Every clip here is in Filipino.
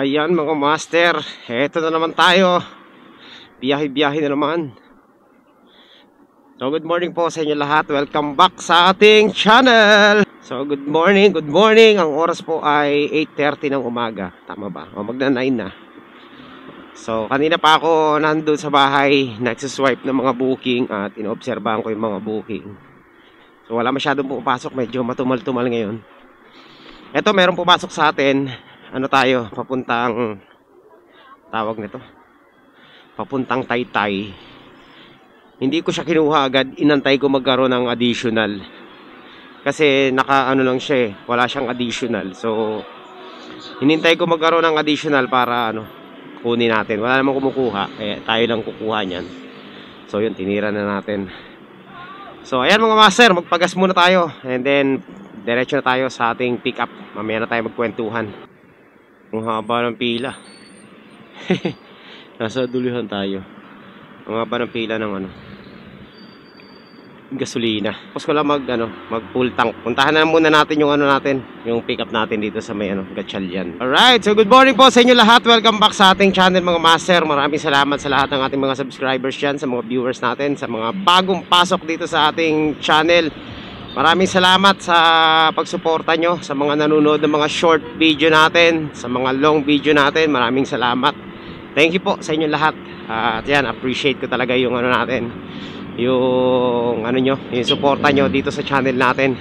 Ayan mga master, eto na naman tayo. Biyahe-biyahe na naman. So good morning po sa inyo lahat. Welcome back sa ating channel. So good morning. Ang oras po ay 8:30 ng umaga. Tama ba? O magna-9 na. So kanina pa ako nandun sa bahay, nagsiswipe ng mga booking at inoobserbahan ko yung mga booking. So wala masyadong pumapasok, medyo matumal-tumal ngayon. Eto meron pumasok sa atin. Ano tayo, papuntang tawag nito, papuntang Taytay. Hindi ko siya kinuha agad, inantay ko magkaroon ng additional kasi naka ano lang siya wala siyang additional. So hinintay ko magkaroon ng additional para ano, kunin natin. Wala namang kumukuha, kaya tayo lang kukuha niyan. So yun, tinira na natin. So ayan mga master, magpagas muna tayo and then diretso na tayo sa ating pick up. Mamaya na tayo magkwentuhan. Ang haba ng pila. Nasa dulihan tayo. Ang haba ng pila ng ano, gasolina. Tapos ko lang mag full tank. Puntahan na muna natin yung ano natin, yung pick up natin dito sa may Gatchalian. Alright, so good morning po sa inyo lahat. Welcome back sa ating channel mga master. Maraming salamat sa lahat ng ating mga subscribers dyan, sa mga viewers natin, sa mga bagong pasok dito sa ating channel. Maraming salamat sa pagsuporta nyo, sa mga nanonood ng mga short video natin, sa mga long video natin. Maraming salamat. Thank you po sa inyo lahat. At yan, appreciate ko talaga yung ano natin, yung ano nyo, yung suporta nyo dito sa channel natin.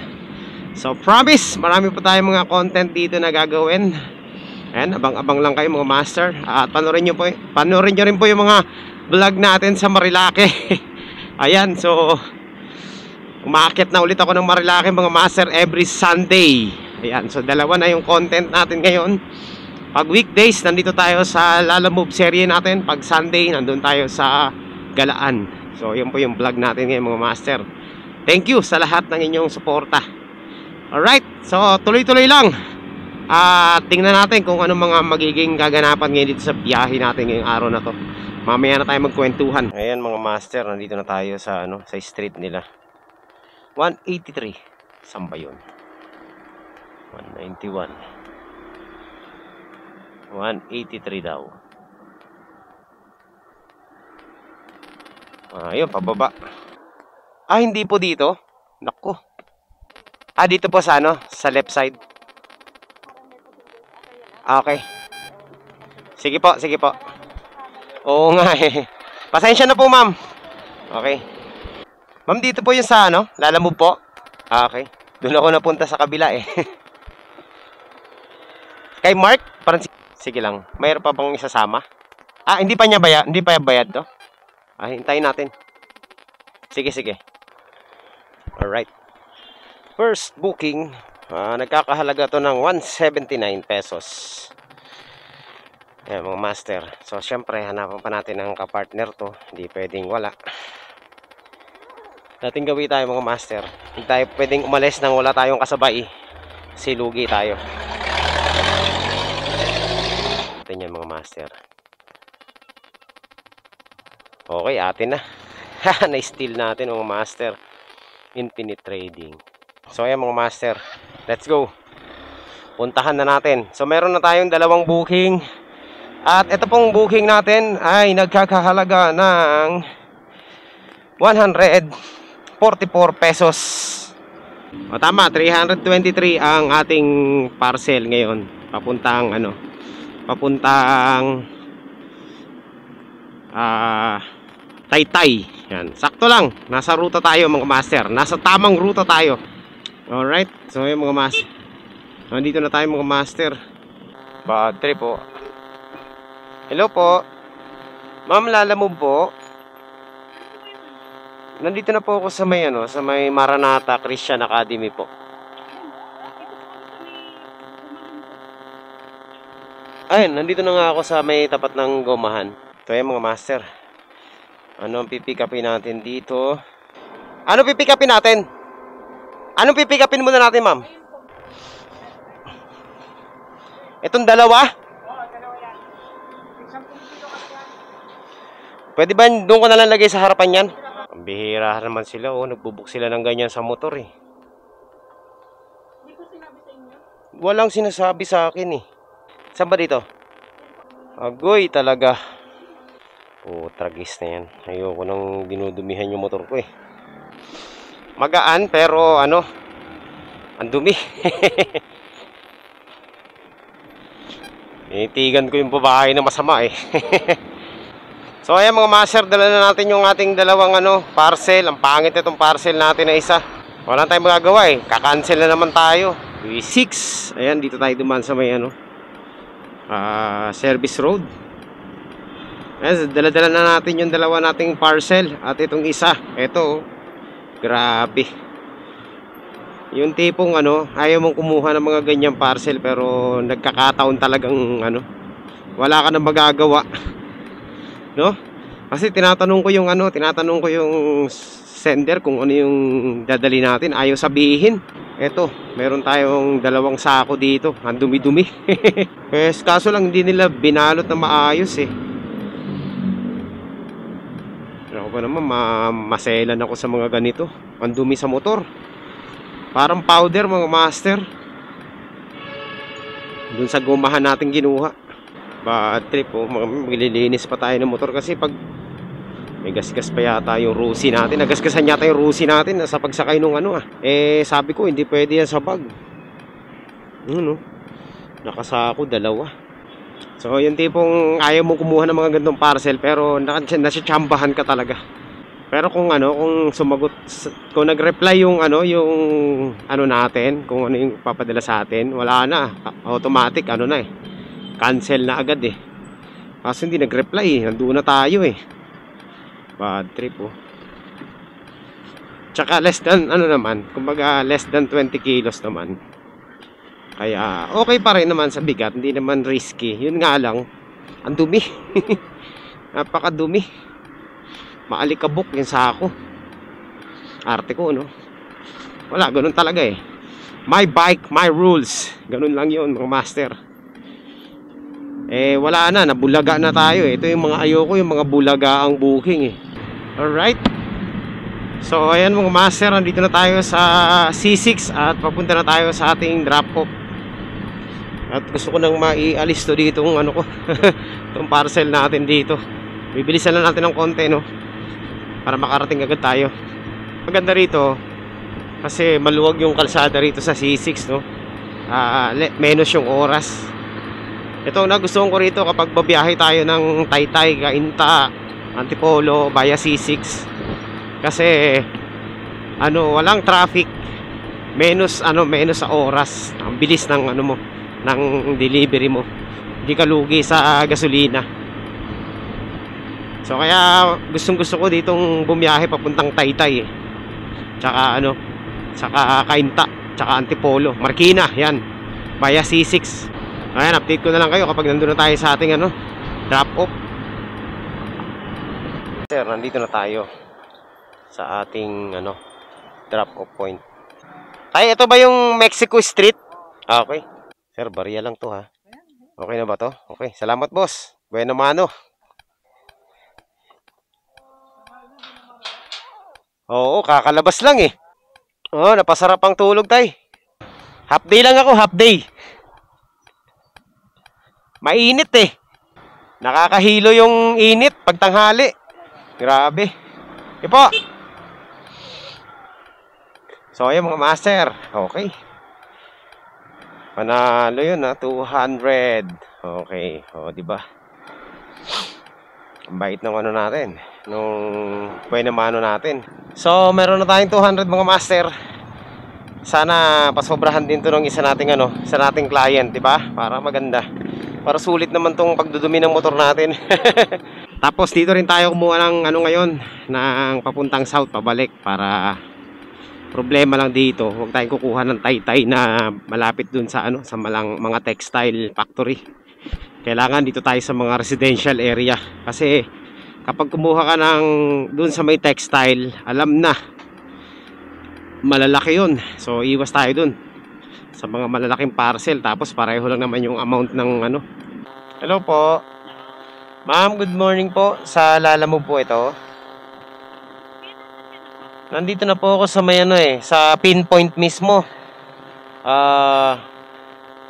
So promise, marami po tayong mga content dito na gagawin. Ayan, abang-abang lang kayo mga master. At panoorin nyo rin po yung mga vlog natin sa Marilake. Ayan, so umaakit na ulit ako ng Marilake mga master every Sunday. Ayan, so dalawa na yung content natin ngayon. Pag weekdays, nandito tayo sa Lalamove series natin. Pag Sunday, nandun tayo sa Galaan. So yun po yung vlog natin ngayon mga master. Thank you sa lahat ng inyong suporta. Alright, so tuloy-tuloy lang. Tingnan natin kung ano mga magiging gaganapan ngayon dito sa biyahe natin ngayong araw na to. Mamaya na tayo magkwentuhan. Ayan mga master, nandito na tayo sa sa street nila. 183. Saan ba yun? 191. 183 daw. Ayun, pababa. Hindi po dito. Naku. Dito po sa sa left side. Okay. Sige po, sige po. Oo nga eh. Pasensya na po, ma'am. Okay. Ma'am, dito po yung sa Lalamove po. Okay. Doon ako napunta sa kabila eh. Kay Mark, parang sige lang. Mayroon pa bang isasama? Hindi pa niya bayad, hindi pa bayad to. Hintayin natin. Sige, sige. Alright. First booking, nagkakahalaga to ng 179 pesos. Ayan mga master. So syempre, hanapan pa natin ang kapartner to. Hindi pwedeng wala. Dating gawin tayo mga master. Hindi tayo pwedeng umalis nang wala tayong kasabay. Silugi tayo. Ito yan mga master. Okay, atin na. Na-steal natin mga master. Infinite Trading. So ayan mga master, let's go. Puntahan na natin. So meron na tayong dalawang booking. At ito pong booking natin ay nagkakahalaga ng 144 pesos. Tama, 323 ang ating parcel ngayon. Papuntang papuntang Taytay. Yan, sakto lang. Nasa ruta tayo mga master. Nasa tamang ruta tayo. Alright, so yung mga master, nandito na tayo mga master. Bad trip po. Hello po, ma'am, Lalamove po. Nandito na po ako sa may sa may Maranatha Christian Academy po. Ayun, nandito na nga ako sa may tapat ng Gomahan. So yung mga master, ano ang pipick upin natin dito? Ano pipick upin natin? Anong pipick upin muna natin, ma'am? Itong dalawa? Pwede ba doon ko na lang lagay sa harapan yan? Ang bihira naman sila, nagbubuk sila ng ganyan sa motor eh. Hindi ko sinabi sa inyo? Walang sinasabi sa akin eh. Saan ba dito? Agoy talaga. Tragis na yan. Ayoko nang dinudumihan yung motor ko eh. Magaan pero ano, ang dumi. Initigan ko yung babae na masama eh. So ayan mga master, dala na natin yung ating dalawang parcel. Ang pangit itong parcel natin na isa. Wala tayong magagawa eh. Kakancel na naman tayo. V6. Ayan, dito tayo dumaan sa may service road. Ayan, dala-dala na natin yung dalawa nating parcel. At itong isa, ito, grabe. Yung tipong ayaw mong kumuha ng mga ganyang parcel pero nagkakataon talagang wala ka nang magagawa. No? Kasi tinatanong ko yung sender kung ano yung dadali natin. Ayaw sabihin. Eto, meron tayong dalawang sako dito. Ang dumi-dumi. Pues, kaso lang hindi nila binalot na maayos eh. Ako pa naman, maselan ako sa mga ganito. Ang dumi sa motor. Parang powder mga master. Doon sa gumahan natin ginuha. Bad trip oh. Maglilinis pa tayo ng motor kasi pag may gasgas pa yata yung rusi natin. Nagasgasan yata yung rusi natin sa pagsakay nung sabi ko hindi pwede yan sa bag. Nakasako dalawa. So yung tipong ayaw mo kumuha ng mga gandong parcel pero nasitsambahan ka talaga. Pero kung sumagot, kung nag-reply yung natin, kung ano yung papadala sa atin, wala na, automatic cancel na agad eh. Kasi hindi nag-reply eh, nandun na tayo eh. Bad trip oh. Tsaka less than kumbaga less than 20 kilos naman. Kaya okay pa rin naman sa bigat, hindi naman risky. Yun nga lang, ang dumi. Napakadumi. Maalikabok yung sako. Arte ko wala, ganun talaga eh. My bike, my rules. Ganun lang yun mga master. Wala na, nabulaga na tayo eh. Ito yung mga ayoko, yung mga bulaga ang booking eh. Alright. So ayan mga master, nandito na tayo sa C6 at papunta na tayo sa ating drop off. At gusto ko nang maialis to dito ko itong parcel natin dito. Bibilisan lang natin ng konti para makarating agad tayo. Maganda rito kasi maluwag yung kalsada rito sa C6 menos yung oras. Ito nagustuhan ko rito kapag babiyahe tayo ng Taytay, Cainta, Antipolo via C6. Kasi walang traffic. Menos sa oras. Ang bilis ng ng delivery mo. Hindi ka lugi sa gasolina. So kaya gustong-gusto ko ditong bumiyahe papuntang Taytay. Tsaka tsaka Cainta, tsaka Antipolo, Marikina, yan. Via C6. Ayan, update ko na lang kayo kapag nandun na tayo sa ating drop off. Sir, nandito na tayo sa ating drop off point. Ay, ito ba yung Mexico Street? Okay. Sir, bariya lang to ha. Okay na ba to? Okay, salamat boss. Bueno mano. Oo, kakalabas lang eh. Oo, napasarap ang tulog tay. Half day lang ako, half day. Mainit eh. Nakakahilo yung init pag tanghali. Grabe. Ipo. So ayun mga master. Okay. Panalo yun 200. Okay. O diba? Ang bait ng natin. Nung buenamano natin. So meron na tayong 200 mga master. Sana pasobrahan din to ng isa nating isa nating client, diba? Para maganda. Para sulit naman tong pagdudumi ng motor natin. Tapos dito rin tayo kumuha ng ngayon, ng papuntang south pabalik para problema lang dito, huwag tayong kukuha ng Taytay na malapit dun sa sa mga textile factory. Kailangan dito tayo sa mga residential area kasi kapag kumuha ka ng dun sa may textile, alam na malalaki yun. So iwas tayo dun sa mga malalaking parcel, tapos pareho lang naman yung amount ng Hello po ma'am, good morning po. Sa Lalamove po ito. Nandito na po ako sa may sa pinpoint mismo.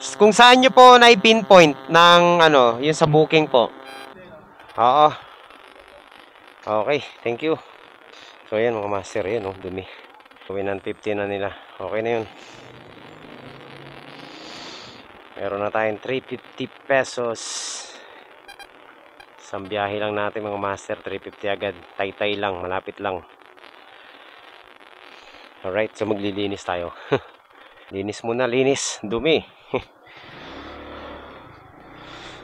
Kung saan nyo po na-pinpoint ng ano, yung sa booking po. Oo. Okay, thank you. So ayan mga master, yan oh, dumi. Gawin ng 50 na nila. Okay na yun. Meron na tayong 350 pesos. Isang biyahe lang natin mga master, 350 agad. Taytay lang, malapit lang. Alright, so maglilinis tayo. Linis muna, linis. Dumi.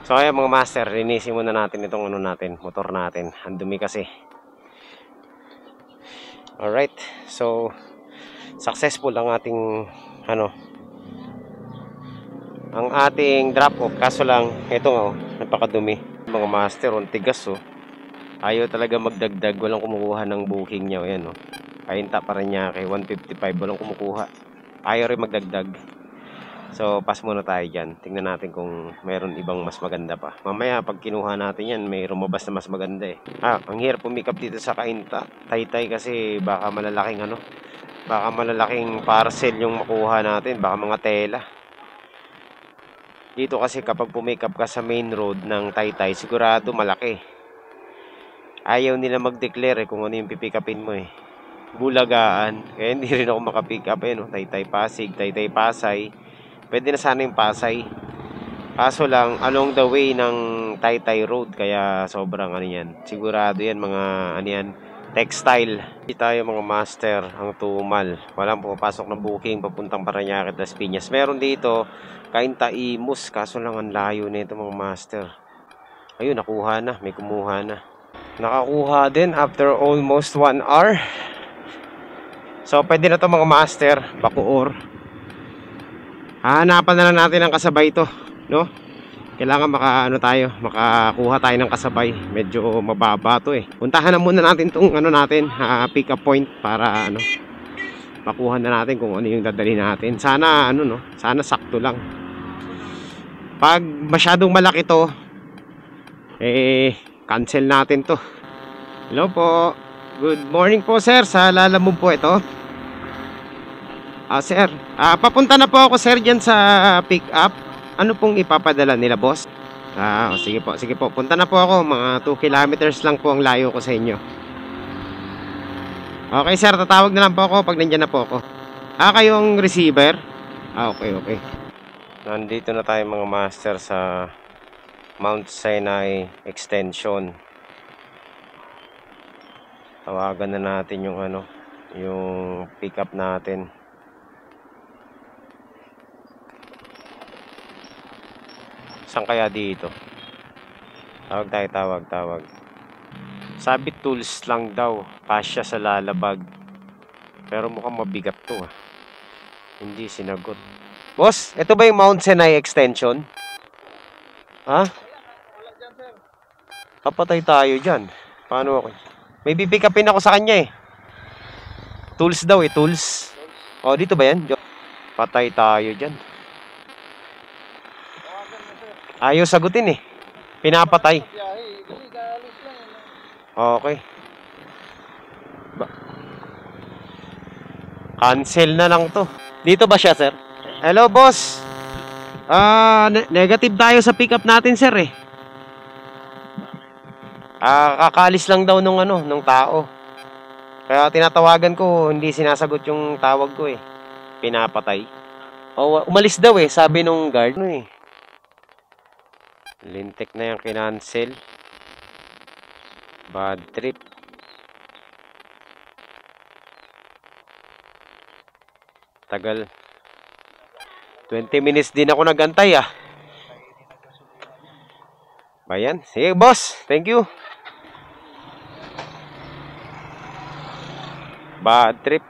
So ayan mga master, linisin muna natin itong ano natin, motor natin. Ang dumi kasi. Alright, so successful ang ating ano, ang ating drop off. Kaso lang, ito nga oh, napakadumi. Mga master, on tigas oh. Ayaw talaga magdagdag, walang kumukuha ng booking niya. Ayan oh. Kainta pa rin niya kay 155, walang kumukuha. Ayaw rin magdagdag. So pass muna tayo dyan. Tingnan natin kung mayroon ibang mas maganda pa. Mamaya pag kinuha natin yan, may lumabas na mas maganda eh. Ang hirap pumikap dito sa Kainta, Taytay, kasi baka malalaking ano, baka malalaking parcel yung makuha natin, baka mga tela. Dito kasi kapag pumikap ka sa main road ng Taytay, sigurado malaki. Ayaw nila mag-declare kung ano yung pipikapin mo eh. Bulagaan. Kaya hindi rin ako makapick up eh, no? Taytay Pasig, Taytay Pasay. Pwede na sana yung Pasay. Kaso lang, along the way ng Taytay Road. Kaya sobrang ano yan. Sigurado yan mga ano yan, textile. Hindi tayo mga master, ang tumal. Walang pumapasok na booking papuntang Parañaque, Las Piñas. Meron dito, Kainta Imus. Kaso lang ang layo nito mga master. Ayun, nakuha na. May kumuha na. Nakakuha din after almost 1 hour. So, pwede na to mga master, Bacoor. Hahanapan na lang natin ang kasabay to, no? Kailangan makakuha tayo ng kasabay. Medyo mababa to eh. Puntahan na muna natin tong ano natin, pick up point para ano, makuha na natin kung ano yung dadali natin. Sana ano no, sana sakto lang. Pag masyadong malaki to, cancel natin to. Hello po. Good morning po sir, sa Lalamove po ito. Sir, papunta na po ako sir dyan sa pick up. Ano pong ipapadala nila boss? Sige po, punta na po ako. Mga 2 kilometers lang po ang layo ko sa inyo. Okay sir, tatawag na lang po ako pag nandyan na po ako. Kayong receiver? Okay. Nandito na tayo mga master sa Mount Sinai Extension. Tawagan na natin yung ano, yung pick up natin. Saan kaya dito? Tawag. Sabi tools lang daw, kasya sa lalabag. Pero mukhang mabigat to Hindi sinagot. Boss, ito ba yung Mount Sinai Extension? Papatay tayo dyan. Paano ako? May pick upin ako sa kanya eh. Tools daw eh, tools. Dito ba yan? Patay tayo dyan. Ayaw sagutin eh. Pinapatay. Okay. Cancel na lang to. Dito ba siya, sir? Hello, boss. Negative tayo sa pick up natin, sir eh. Kakalis lang daw nung tao. Kaya tinatawagan ko, hindi sinasagot yung tawag ko eh. Pinapatay. Umalis daw eh, sabi nung guard. Lintek na yung kinancel. Bad trip. Tagal. 20 minutes din ako nagantay Bayan. Sige boss, thank you. Bad trip.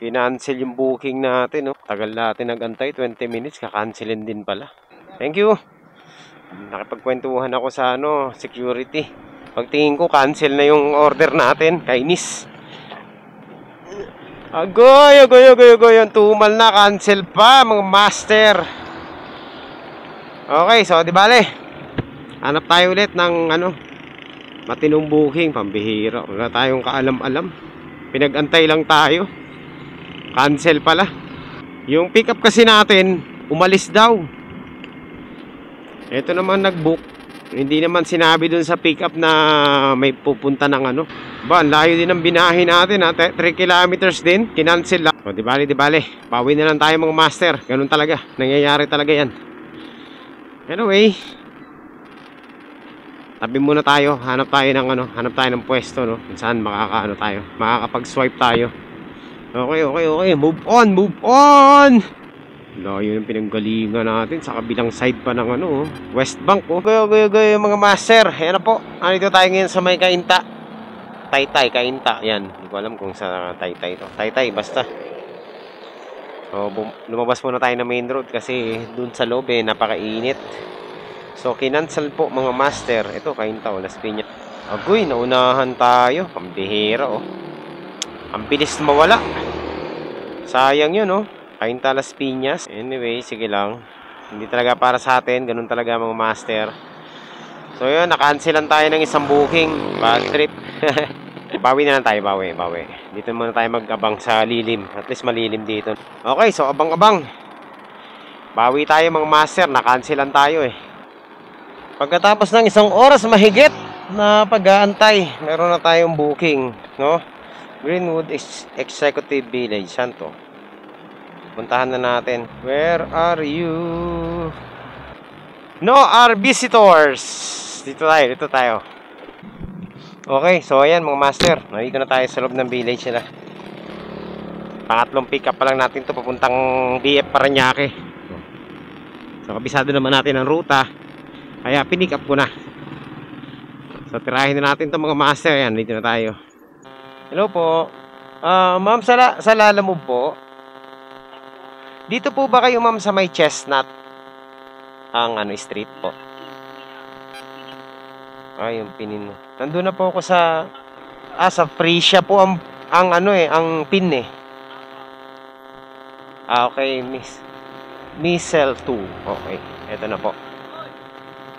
Kinancel yung booking natin Tagal natin nagantay, 20 minutes, kakancelin din pala. Thank you. Nakipagkwentuhan ako sa security. Pagtingin ko cancel na yung order natin. Kainis. Agoy. Yung tumal na, cancel pa mga master. Okay, so di bale. Hanap tayo ulit ng matinong booking, pambihira. Wala tayong kaalam-alam. Pinag-antay lang tayo. Cancel pala. Yung pick up kasi natin, umalis daw. Ito naman nag-book. Hindi naman sinabi dun sa pick up na may pupunta ng ano. Ba, ang layo din ang binahe natin ha. 3 kilometers din. Kinancel lang. O, di bale. Bawi na lang tayo mga master. Ganun talaga. Nangyayari talaga yan. Anyway. Tabi muna tayo. Hanap tayo ng pwesto, no. Kung saan makakapag-swipe tayo. Okay. Move on. Layo yung pinanggalingan natin sa kabilang side pa ng ano, West Bank. Okay, mga master. Ayan na po. Dito tayo ngayon sa may Kainta. Kainta. Yan. Hindi ko alam kung sa Taytay to. Taytay, basta. So, lumabas muna tayo na main road kasi dun sa loob napakainit. So, kinancel po mga master. Ito, Kainta, Las Piñas. Agoy, naunahan tayo. Pambihira, oh. Ang bilis mawala. Sayang yun, oh. Kainta, Las Piñas. Anyway, sige lang. Hindi talaga para sa atin. Ganun talaga mga master. So yun, naka-cancelan tayo ng isang booking. Bad trip. Bawi na lang tayo, bawi. Dito muna tayo mag-abang sa lilim. At least malilim dito. Okay, so abang-abang. Bawi tayo mga master. Naka-cancelan tayo eh. Pagkatapos ng isang oras mahigit na pag-aantay, meron na tayong booking, no? Greenwood Executive Village. Saan to? Puntahan na natin. Where are you? No, our visitors. Dito tayo. Okay, so ayan mga master. Nandito na tayo sa loob ng village nila. Pangatlong pick up pa lang natin to papuntang BF Parañaque. So kabisado naman natin ang ruta. Kaya pinick up ko na. So tirahin na natin to mga master. Ayan, dito na tayo. Hello po. Ma'am, sa Lalamove po. Dito po ba kayo ma'am sa may Chestnut? Ang street po. Ay, yung pinin mo. Nandun na po ako sa Frisia po ang pin eh. Okay, Missel 2. Okay, eto na po.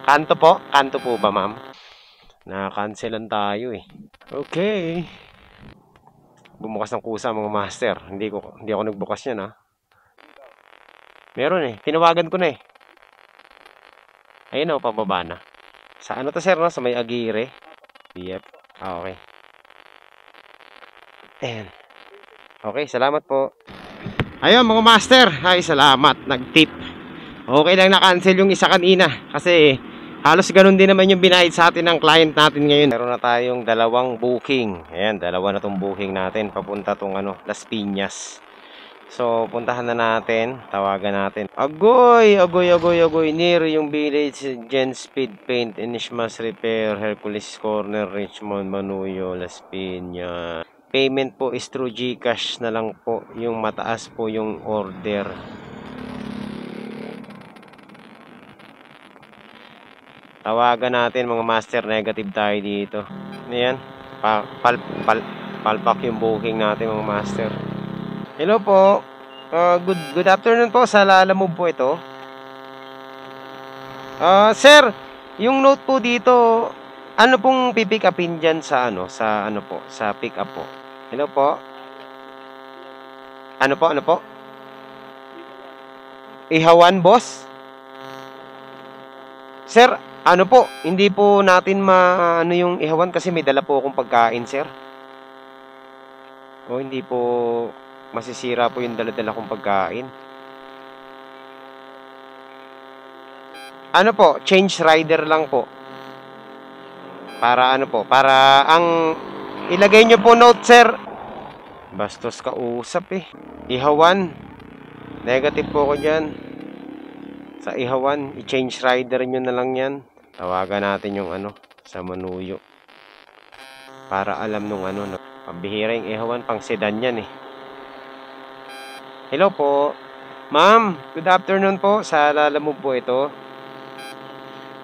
Kanto po ba ma'am? Na-cancelan tayo eh. Okay. Bumukas ng kusa mga master. Hindi ako nagbukas niyan ha. Meron eh. Tinawagan ko na eh. Ayun o, pababa na. Sa ano to sir, no? Sa may Aguirre. Yep. Okay. Ayan. Okay, salamat po. Ayun mga master. Ay, salamat. Nag-tip. Okay lang na-cancel yung isa kanina. Kasi halos ganun din naman yung binayad sa atin ng client natin ngayon. Meron na tayong dalawang booking. Ayan, dalawa na tong booking natin. Papunta tong Las Piñas. So, puntahan na natin. Tawagan natin. Agoy. Near yung village. Gen Speed Paint. Inishmas Repair. Hercules Corner. Richmond. Manuyo. Las Piñas. Payment po is through GCash na lang po. Yung mataas po yung order. Tawagan natin mga master. Negative tayo dito. Ayan. Palpak yung booking natin mga master. Hello po. Good afternoon po. Sa Lalamove po ito. Sir, yung note po dito, ano pong pipick upin dyan sa sa pick up po? Hello po. Ano po? Ihawan, boss? Sir, ano po? Hindi po natin yung Ihawan kasi may dala po akong pagkain, sir. O hindi po masisira po yung dala-dala kong pagkain. Ano po? Change rider lang po. Para para ang ilagay nyo po note, sir. Bastos ka usap eh. Ihawan. Negative po ko dyan. Sa Ihawan, i-change rider nyo na lang yan. Tawagan natin yung sa Manuyo. Para alam nung pambihira yung Ihawan, pang sedan yan eh. Hello po. Ma'am, good afternoon po. Sa Lalamove po ito.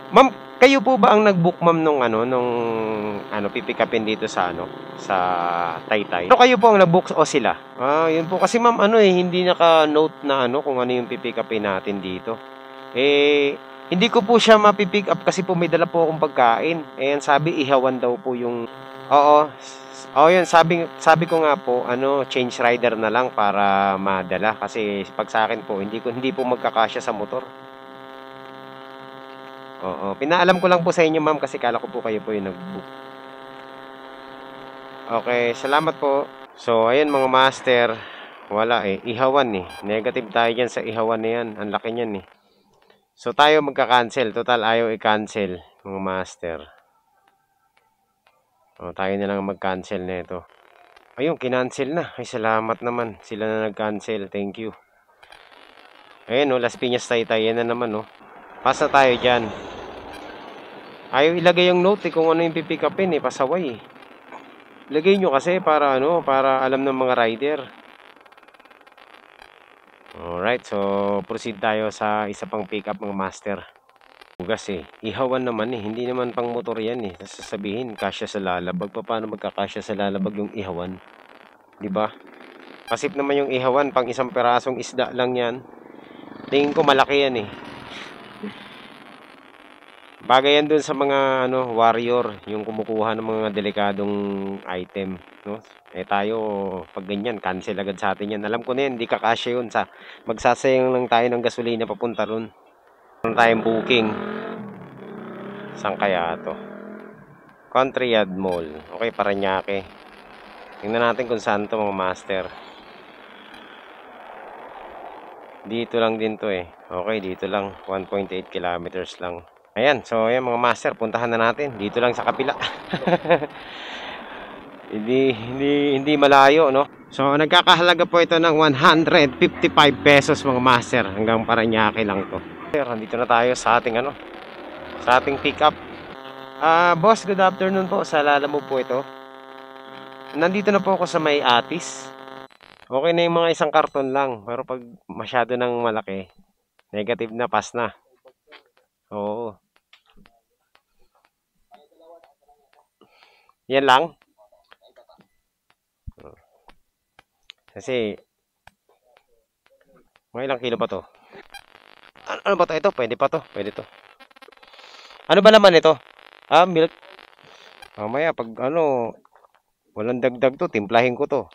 Ma'am, kayo po ba ang nag-book ma'am nung pipick upin dito sa sa Taytay? Pero kayo po ang nag-book o sila? Yun po kasi ma'am hindi naka-note na kung ano yung pipick upin natin dito. Hindi ko po siya mapipick up kasi po may dala po akong pagkain. Sabi Ihawan daw po yung Oh, yun, sabi ko nga po, change rider na lang para madala kasi pag sa akin po, hindi po magkakasya sa motor. Oo, pinaalam ko lang po sa inyo, ma'am, kasi kala ko po kayo po yung nag-book. Okay, salamat po. So, ayun mga master, wala eh, ihawan eh. Negative tayo dyan sa ihawan na yan. Ang laki niyan eh. So, tayo magka-cancel. Total, ayaw i-cancel, mga master. O, tayo na lang mag-cancel na ito. Ayun, kinancel na. Ay, salamat naman. Sila na nag-cancel. Thank you. Ayun, Las Piñas Taytay. Yan na naman, Pasa tayo dyan. Ayaw ilagay yung note kung ano yung pipick upin pasaway Ilagay nyo kasi para para alam ng mga rider. Alright, so proceed tayo sa isa pang pick up mga master. Bugas ihawan naman hindi naman pang motor yan sasabihin kasya sa lalabag. Paano magkakasya sa lalabag yung ihawan? 'Di ba? Pasip naman yung ihawan pang isang perasong isda lang yan. Tingin ko malaki yan Bagay yan dun sa mga warrior, yung kumukuha ng mga delikadong item, tayo pag ganyan cancel agad sa atin yan. Alam ko na yan, hindi kakasya yun sa magsasayang lang tayo ng gasolina papunta ron. Meron tayong booking. Saan kaya to? Country Yard Mall. Okay, Parañaque. Tingnan natin kung saan to mga master. Dito lang din to Okay, dito lang. 1.8 kilometers lang. Ayan, so ayan mga master, puntahan na natin. Dito lang sa kapila. hindi malayo, So, nagkakahalaga po ito ng 155 pesos mga master. Hanggang Parañaque lang to. Nandito na tayo sa ating sa ating pick up. Boss, good afternoon po. Saalala mo po ito. Nandito na po ako sa may Atis. Okay na yung mga isang karton lang. Pero pag masyado nang malaki, negative na, pass na. Oo. Yan lang. Kasi mga ilang kilo pa to? Ano ba to? Ito? Pwede pa to? Pwede to. Ano ba naman ito? Milk. Mamaya pag walang dagdag to, timplahin ko to.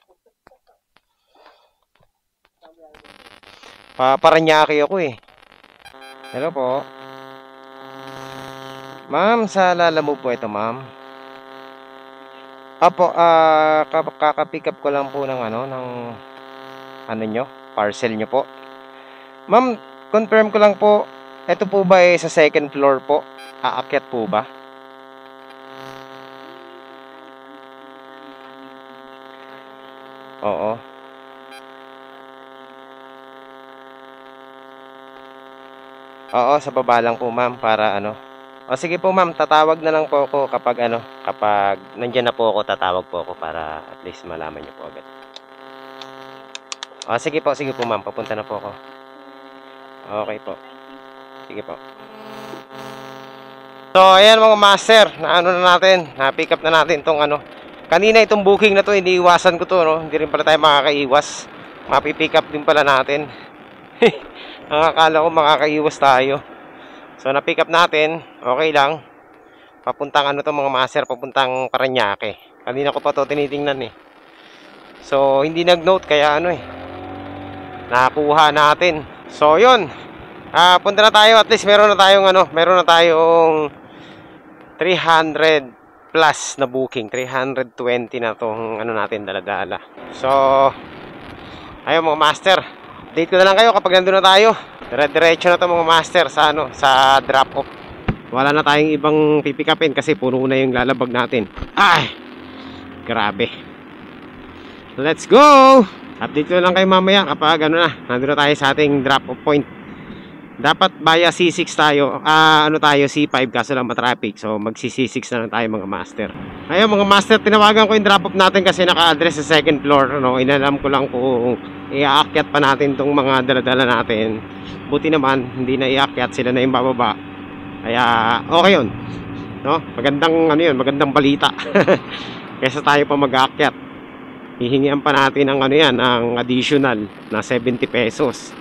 Parañaque ako Hello po. Ma'am, saalala mo po ito, ma'am? Apo, kaka-pick up ko lang po ng nyo, parcel nyo po. Ma'am, confirm ko lang po, ito po ba sa second floor po? Aakyat po ba? Oo. Oo, sa baba lang po ma'am para O sige po ma'am, tatawag na lang po ako kapag kapag nandiyan na po ako, tatawag po ako para at least malaman niyo po agad. O sige po ma'am, papunta na po ako. Okay po. Sige po. So ayan mga master, na natin, na-pick up na natin tong kanina itong booking na to, iniiwasan ko to hindi rin pala tayo makakaiwas. Mapipick up din pala natin. Akala ko makakaiwas tayo. So na-pick up natin, okay lang. Papuntang to mga master, papuntang Parañaque. Kanina ko pa to tinitingnan So hindi nag-note kaya nakakuha natin. So yun. Punta na tayo, at least meron na tayong 300 plus na booking. 320 na tong natin dala-dala. So ayun mga master, update ko na lang kayo kapag nandun na tayo. Dire-diretso na to mga master sa drop off. Wala na tayong ibang pipikapin kasi puno na yung lalabag natin. Ay, grabe. Let's go. Update ko lang kayo mamaya kapag nandun na tayo sa ating drop off point. Dapat via C6 tayo, C5 kaso lang matraffic. So magsi C6 na lang tayo mga master. Ayun mga master, tinawagan ko yung drop off natin kasi naka-address sa second floor. Inalam ko lang kung iaakyat pa natin tong mga daladala natin. Buti naman hindi na iakyat, sila na yung bababa. Kaya okay yun, magandang magandang balita. Kaysa tayo pa mag-aakyat, hihingian pa natin ang ang additional na 70 pesos.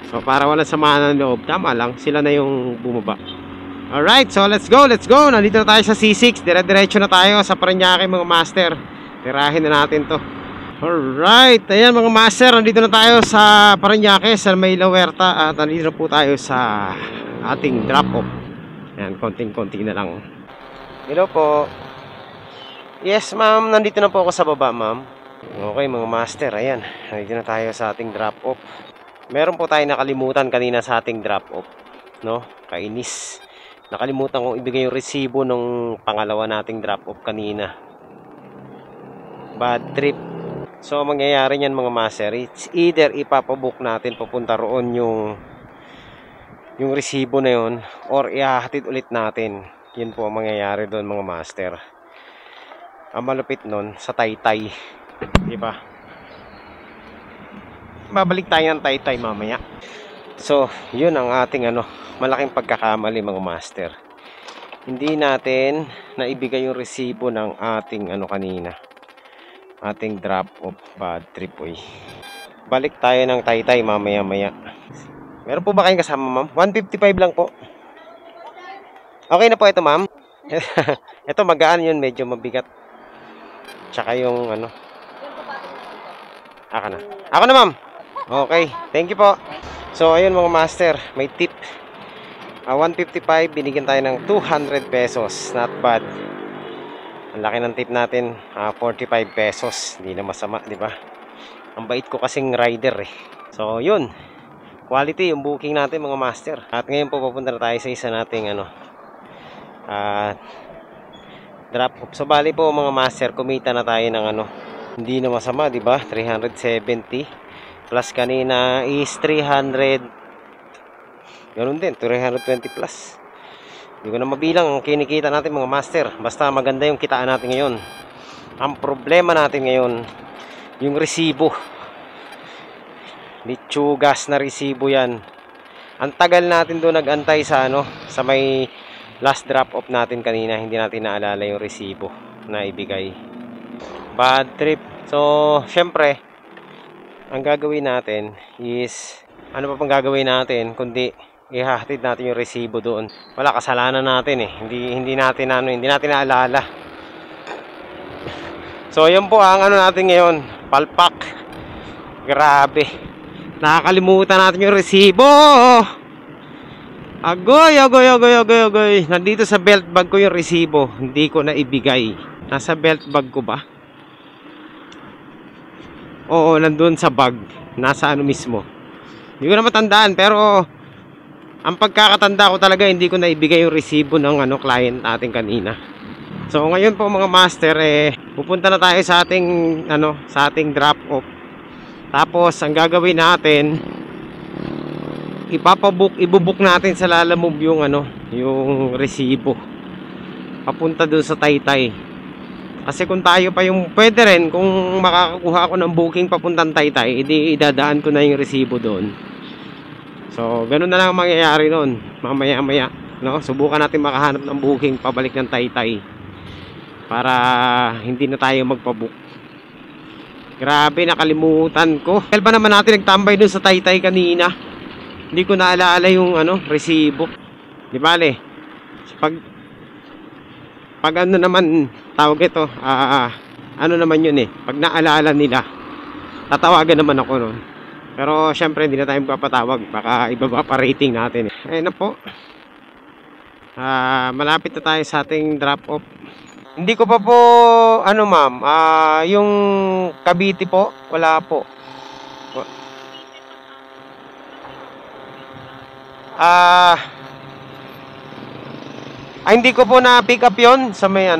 So para wala samahan ng loob, tama lang, sila na yung bumaba. Alright, so let's go. Nandito na tayo sa C6, dire-diretso na tayo sa Parañaque mga master. Tirahin na natin to. Alright, ayan mga master, nandito na tayo sa Parañaque, sa May La Huerta. At nandito na po tayo sa ating drop off. Ayan, konting-konti na lang. Hello po. Yes ma'am, nandito na po ako sa baba ma'am. Okay mga master, ayan, nandito na tayo sa ating drop off. Meron po tayo nakalimutan kanina sa ating drop off, no? Kainis. Nakalimutan kong ibigay yung resibo ng pangalawa nating drop off kanina. Bad trip. So mangyayari niyan mga master, it's either ipapabook natin papunta roon yung resibo na yun, or ihahatid ulit natin. Yun po ang mangyayari doon mga master. Ang malupit nun sa Taytay, di ba? Babalik tayo ng Taytay mamaya. So yun ang ating malaking pagkakamali mga master. Hindi natin naibigay yung resibo ng ating kanina, ating drop off. Bad trip oy. Balik tayo ng Taytay mamaya. Meron po ba kayong kasama ma'am? 155 lang po. Okay na po ito ma'am. Ito magaan yun, medyo mabigat. Tsaka yung Ako na ma'am. Okay, thank you po. So ayun mga master, may tip. 155, binigyan tayo ng 200 pesos. Not bad. Ang laki ng tip natin, 45 pesos. Hindi na masama, di ba? Ang bait ko kasing rider eh. So, yun. Quality yung booking natin mga master. At ngayon po papunta na tayo sa isa nating drop off. So, bali po mga master, kumita na tayo ng hindi na masama, di ba? 370 plus kanina is 300. Ganun din, 320 plus. Hindi ko na mabilang ang kinikita natin mga master. Basta maganda yung kitaan natin ngayon. Ang problema natin ngayon, yung resibo. Litsugas na resibo yan. Ang tagal natin doon nag-antay sa sa may last drop off natin kanina. Hindi natin naalala yung resibo na ibigay. Bad trip. So, syempre, ang gagawin natin is, ano pa pang gagawin natin kundi ihahatid natin yung resibo doon. Wala, kasalanan natin eh. Hindi natin naalala. So, yun po ang natin ngayon. Palpak. Grabe. Nakakalimutan natin yung resibo. Agoy. Nandito sa belt bag ko yung resibo. Hindi ko na ibigay. Nasa belt bag ko ba? Oo, nandun sa bag. Nasa mismo. Hindi ko na matandaan, pero ang pagkakatanda ko talaga, hindi ko naibigay yung resibo ng client natin kanina. So ngayon po mga master, pupunta na tayo sa ating drop off. Tapos ang gagawin natin, ibubook natin sa Lalamove yung resibo papunta doon sa Taytay. Kasi kung tayo pa yung pwede rin, kung makakakuha ako ng booking papuntang Taytay, idadaan ko na yung resibo doon. So, ganun na lang ang mangyayari noon. Mamaya, no? Subukan natin makahanap ng booking pabalik ng Taytay para hindi na tayo magpabook. Grabe, nakalimutan ko. Kaya ba naman natin nagtambay dun sa Taytay kanina? Hindi ko naalala yung resibo. Di bale, pag naman tawag ito, naman yun pag naalala nila, tatawagan naman ako noon. Pero syempre hindi na tayo magpapatawag, baka ibaba pa rating natin Ayun na po. Malapit na tayo sa ating drop off. Hindi ko pa po ma'am, yung Cavite po, wala po. Hindi ko po na pick up yon sa may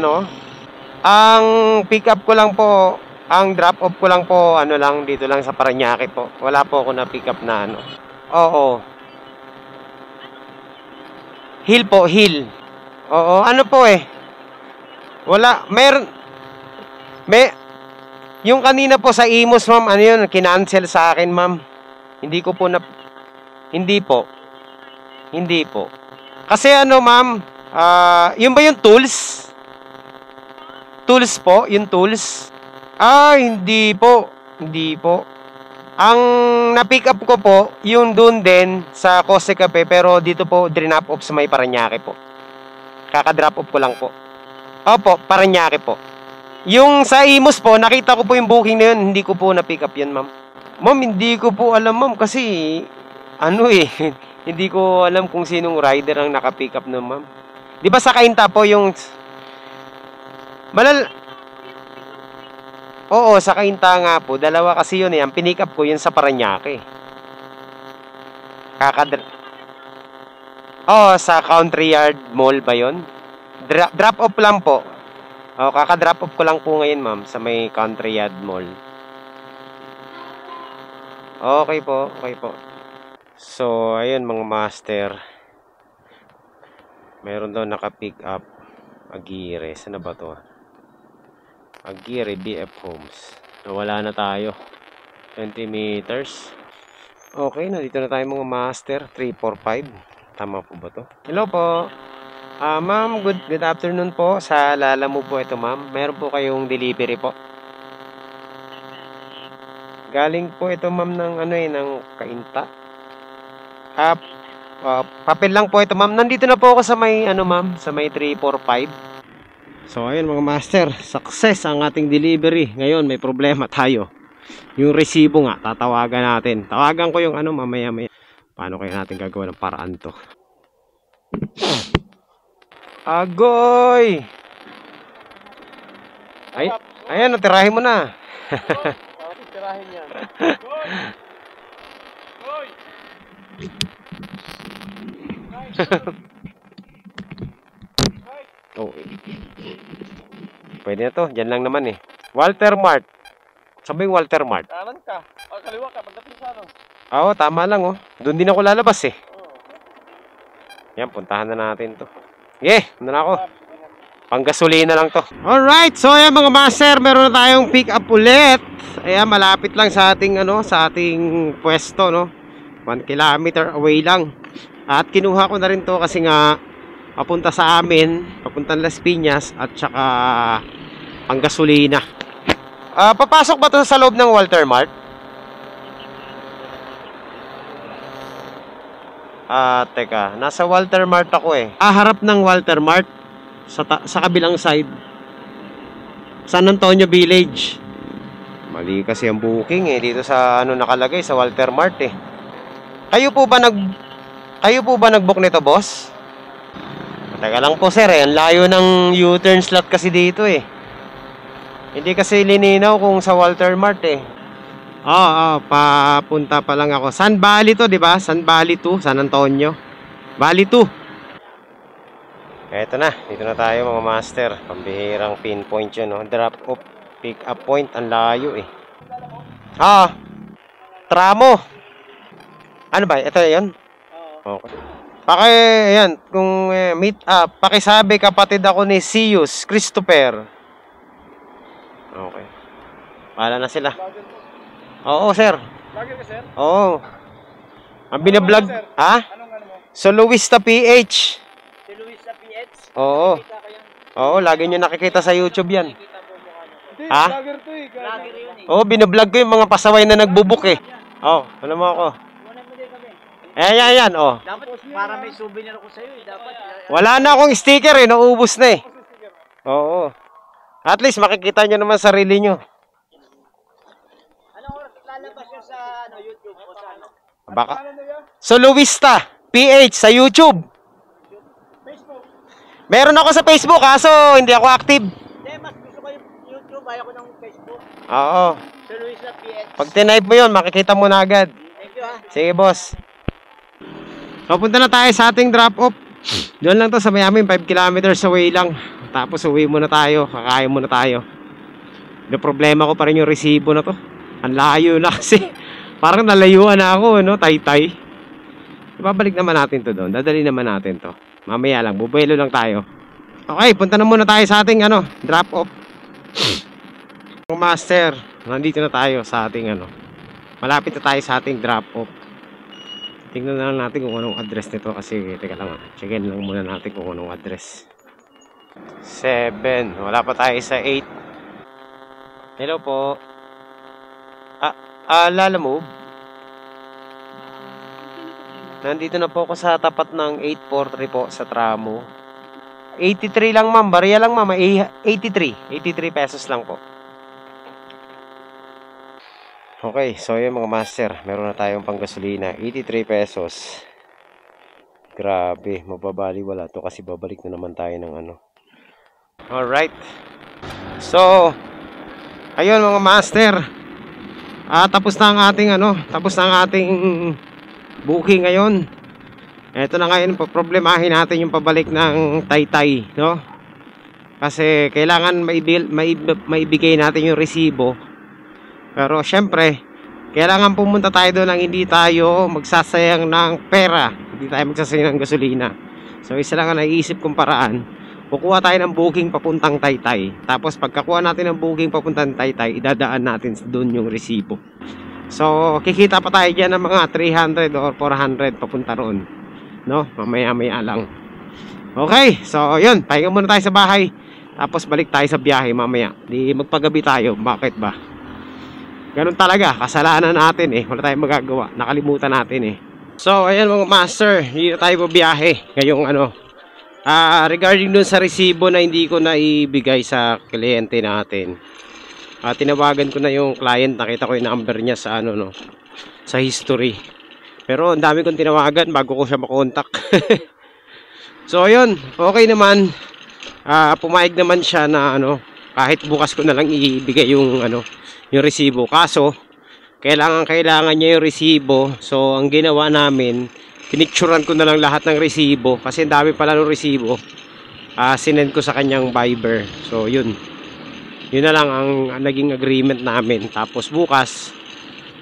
ang pick up ko lang po, ang drop off ko lang po, lang, dito lang sa Parañaque po. Wala po ako na pick up na Oo. Hill po, Hill. Oo, po wala, yung kanina po sa Imus ma'am, yun, kinancel sa akin ma'am. Hindi ko po hindi po. Kasi ma'am, yun ba yung tools? Tools po, yung tools. Hindi po. Ang na-pick up ko po, yung doon din sa Coste Cafe, pero dito po, drop off sa may Parañaque po. Kaka-drop off ko lang po. Opo, Parañaque po. Yung sa Imus po, nakita ko po yung booking na yun. Hindi ko po na-pick up yan, ma'am. Ma'am, hindi ko po alam, ma'am. Kasi, ano eh. Hindi ko alam kung sinong rider ang naka-pick up na, ma'am. Di ba sa Kainta po yung... Oo, sa Kainta nga po. Dalawa kasi yun eh. Ang pinick up ko yun sa Parañaque. Sa Country Yard Mall ba yun? Drop off lang po. Kaka-drop off ko lang po ngayon, ma'am, sa may Country Yard Mall. Okay po, okay po. So, ayun mga master. Meron daw naka-pick up. Aguirre. Saan na ba to? Aguirre BF Homes. Nawala na tayo. 20 meters. Okay, nandito na tayo mga master. 345. Tama po ba to? Hello po. Ma'am, good afternoon po. Sa Lalamu po ito, ma'am. Meron po kayong delivery po. Galing po ito, ma'am, ng Kainta. Papel lang po ito, ma'am. Nandito na po ako sa may ma'am, sa may 345. So ayun mga master, success ang ating delivery. Ngayon may problema tayo. Yung resibo nga, tatawagan natin. Tawagan ko yung mamaya-maya. Paano kaya natin gagawa ng paraan to? Agoy! Ayan, natirahin mo na. Tirahin yan. Oh. Pwede na to, dyan lang naman eh. Walter Mart. Sabi yung Walter Mart. Kanan ka. Kaliwa ka, pagdating sa Oo, tama lang oh. Doon din ako lalabas eh. Yan, puntahan na natin to. Ano na ako. Panggasolina lang to. Alright, so ayan mga master, meron na tayong pick up ulit. Ayan, malapit lang sa ating sa ating pwesto, no. 1 kilometer away lang. At kinuha ko na rin to kasi nga papunta sa amin, papuntang Las Piñas at saka panggasolina. Papasok ba to sa loob ng Walter Mart? Teka, nasa Walter Mart ako eh. Harap ng Walter Mart sa kabilang side. San Antonio Village. Mali kasi ang booking eh dito sa nakalagay sa Walter Mart eh. Kayo po ba nag-book nito, boss? Teka lang po sir eh, ang layo ng U-turn slot kasi dito eh. Hindi kasi lininaw kung sa Walter Mart eh. Papunta pa lang ako. San Valley to, di ba? San Valley 2, San Antonio. Valley 2. Eto na, dito na tayo mga master. Pambihirang pinpoint yun, no? Drop off, pick up point, ang layo eh. Tramo. Ano ba? Ito yun? Okay. Ayan, kung meet up, pakisabi kapatid ako ni Sius Christopher. Okay. Wala na sila. Oo, sir. Lagi ka, sir? Oo. Ang binablog, ha? Anong mo? So, Luista PH. Si Luis sa PH? Oo. Oo, lagi nyo nakikita sa YouTube yan. Ha? Vlogger to eh. Vlogger yun eh. Oo, binablog ko yung mga pasaway na nagbubuk eh. ano mo ako? Muna mo din kami. Ayan, Dapat para may souvenir ako sa'yo eh. Dapat. Wala na akong sticker eh, naubos na eh. Oo. At least makikita nyo naman sarili nyo. Anong oras lalabas yun sa YouTube o sa Baka. So, Luista PH sa YouTube. Facebook. Meron ako sa Facebook kaso hindi ako active. Hindi, mas gusto ko yung YouTube. Ayaw ko ng Facebook. Oo. Si Luis sa PH. Pag tinype mo yun, makikita mo na agad. Thank you ha. Sige, boss. So, punta na tayo sa ating drop-off. Doon lang to sa Miami, 5 kilometers away lang. Tapos uwi muna tayo, kakain muna tayo. Yung problema ko pa rin yung resibo na to. Ang layo na kasi. Parang nalayuan na ako, Taytay. Ibabalik naman natin to doon. Dadali naman natin to. Mamaya lang, bubuelo lang tayo. Okay, punta na muna tayo sa ating drop-off. Master, nandito na tayo sa ating malapit na tayo sa ating drop-off. Tingnan na lang natin kung anong address nito kasi teka lang, checkin lang muna natin kung anong address. 7, wala pa tayo sa 8. Hello po. Lalamove. Nandito na po ako sa tapat ng 843 po sa tramo. 83 lang ma'am, barya lang ma'am, 83 pesos lang po. Okay, so yun mga master, meron na tayong panggasolina, 83 pesos. Grabe, mababali wala to kasi babalik na naman tayo ng ano. Alright. So, ayun mga master. Tapos na ang ating ano, tapos na ang ating booking ngayon. Ito na ngayon, problemahin natin yung pabalik ng Taytay, no? Kasi kailangan maibigay natin yung resibo. Pero syempre, kailangan pumunta tayo doon nang hindi tayo magsasayang ng pera, hindi tayo magsasayang ng gasolina. So isa lang ang naiisip kong paraan, kukuha tayo ng booking papuntang Taytay. Tapos pagkakuha natin ng booking papuntang Taytay, idadaan natin doon yung resibo. So kikita pa tayo dyan ng mga 300 or 400 papunta roon, no? Mamaya-maya lang. Okay, so yun, pahinga muna tayo sa bahay. Tapos balik tayo sa biyahe mamaya. Di magpagabi tayo, bakit ba? Ganun talaga, kasalanan natin eh. Wala tayong magagawa, nakalimutan natin eh. So ayan mga master, hindi na tayo biyahe ngayong ano. Regarding dun sa resibo na hindi ko na ibigay sa kliyente natin, tinawagan ko na yung client, nakita ko yung number niya sa ano, no, sa history. Pero ang dami kong tinawagan bago ko siya makontak. So ayun, okay naman. Pumayag naman siya na ano, kahit bukas ko na lang ibigay yung ano, yung resibo. Kaso kailangan niya yung resibo. So ang ginawa namin, pinicturean ko na lang lahat ng resibo kasi ang dami pala ng resibo. Sinend ko sa kanyang Viber. So yun na lang ang naging agreement namin. Tapos bukas,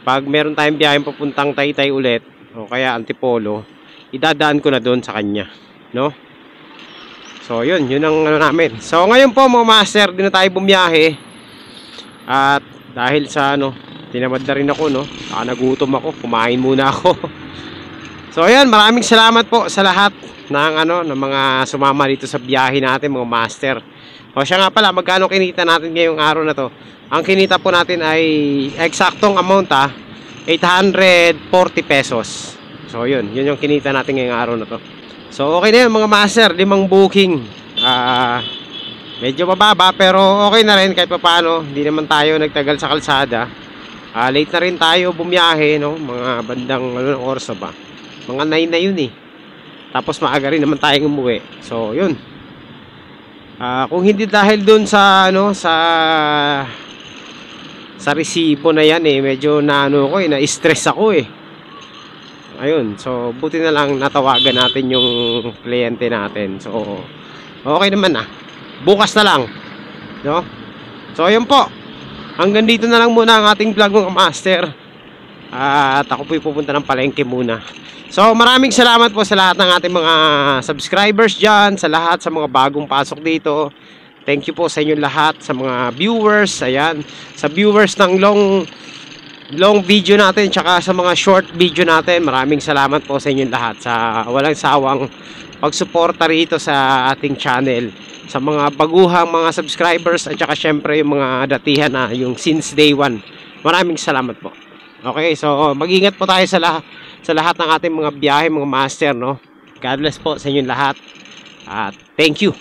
pag meron tayong biyaheng papuntang Taytay ulit o kaya Antipolo, idadaan ko na doon sa kanya, no? So yun ang ano namin. So ngayon po mga master, di na tayo bumiyahe. At dahil sa ano, tinamad na rin ako, no? Nagutom ako, kumain muna ako. So ayan, maraming salamat po sa lahat ng ano, ng mga sumama dito sa biyahe natin mga master. O siya nga pala, magkano kinita natin ngayong araw na to? Ang kinita po natin ay eksaktong amount 840 pesos. So yun yung kinita natin ngayong araw na to. So okay na yun mga master, 5 booking. Medyo mababa pero okay na rin kahit paano. Hindi naman tayo nagtagal sa kalsada. Late na rin tayo bumiyahe, no? Mga bandang ano, oras ba? Mga 9 na yun eh. Tapos maaga rin naman tayong umuwi. So yun. Kung hindi dahil dun sa ano, sa resibo na yan eh, medyo na ano ko eh, na-stress ako eh. Ayun, so buti na lang natawagan natin yung kliyente natin. So okay naman bukas na lang, no? So ayun po, hanggang dito na lang muna ang ating vlog mga master. At ako po'y pupunta ng palengke muna. So maraming salamat po sa lahat ng ating mga subscribers dyan, sa lahat sa mga bagong pasok dito. Thank you po sa inyo lahat, sa mga viewers. Ayan, sa viewers ng long video natin, tsaka sa mga short video natin, maraming salamat po sa inyo lahat sa walang sawang pagsuporta rito sa ating channel. Sa mga baguhang mga subscribers at saka syempre yung mga datihan na yung since day one, maraming salamat po. Okay, so mag-ingat po tayo sa lahat ng ating mga biyahe mga master, no? God bless po sa inyo lahat at thank you.